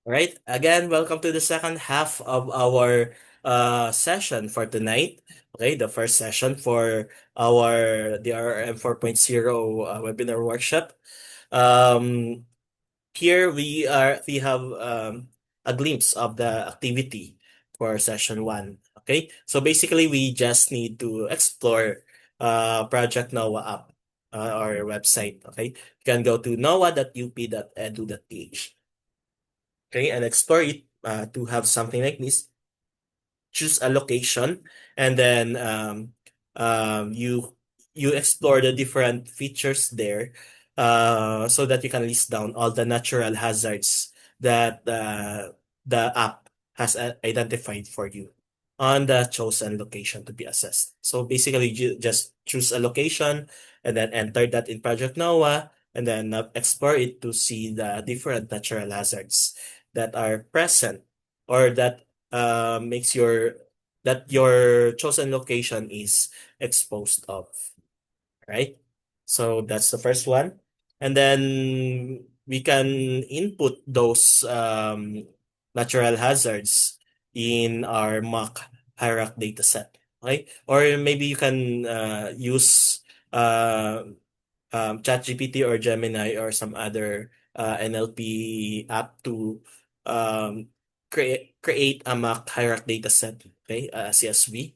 All right. Again, welcome to the second half of our session for tonight. Okay, the first session for our DRM 4.0 webinar workshop. Um, Here we have a glimpse of the activity for session one. Okay, so basically we just need to explore Project NOAA app or website. Okay, you can go to noaa.up.edu.ph. Okay, and explore it to have something like this. Choose a location, and then you explore the different features there, so that you can list down all the natural hazards that the app has identified for you on the chosen location to be assessed. So basically, you just choose a location and then enter that in Project NOAA, and then explore it to see the different natural hazards that are present or that makes your chosen location is exposed of, right? So that's the first one. And then we can input those natural hazards in our mock hierarch data set, right? Or maybe you can use uh, ChatGPT or Gemini or some other NLP app to um, create a mock hierarch data set, okay, CSV,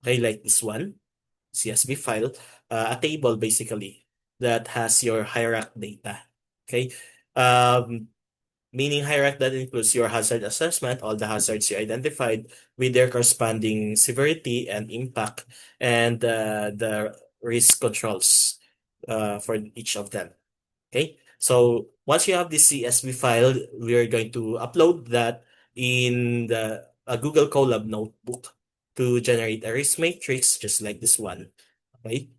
okay, like this one, CSV file, a table basically that has your hierarch data, okay. Um, Meaning hierarch that includes your hazard assessment, all the hazards you identified with their corresponding severity and impact, and the risk controls for each of them. Okay, so once you have this CSV file, we are going to upload that in the a Google Colab notebook to generate a risk matrix just like this one. Okay,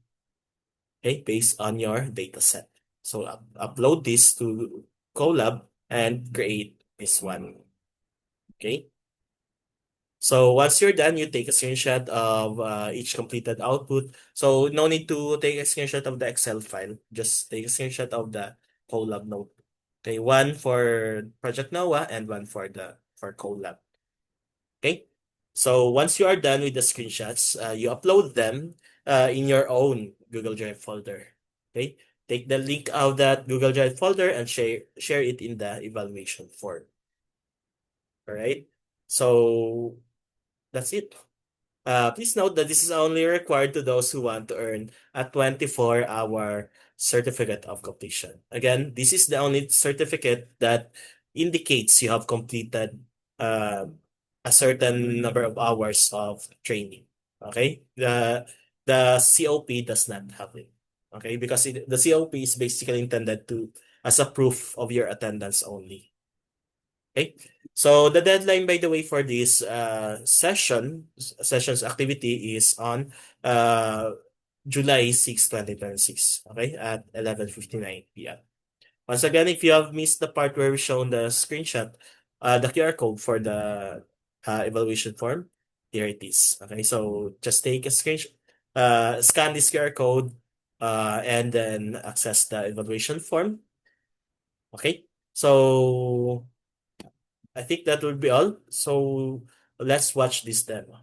okay, based on your data set. So upload this to Colab and create this one. Okay. So once you're done, you take a screenshot of each completed output. So no need to take a screenshot of the Excel file. Just take a screenshot of the Colab notebook. Okay, one for Project NOAA and one for Colab. Okay. So once you are done with the screenshots, you upload them in your own Google Drive folder. Okay. Take the link of that Google Drive folder and share it in the evaluation form. All right. So that's it. Please note that this is only required to those who want to earn a 24-hour certificate of completion. Again, this is the only certificate that indicates you have completed uh, a certain number of hours of training. Okay? The COP does not have it. Okay? Because the COP is basically intended to as a proof of your attendance only. Okay. So the deadline, by the way, for this session's activity is on July 6, 2026. Okay, at 11:59 p.m. Once again, if you have missed the part where we shown the screenshot, the QR code for the evaluation form, here it is. Okay, so just take a screenshot, scan this QR code, and then access the evaluation form. Okay, so I think that would be all. So let's watch this demo.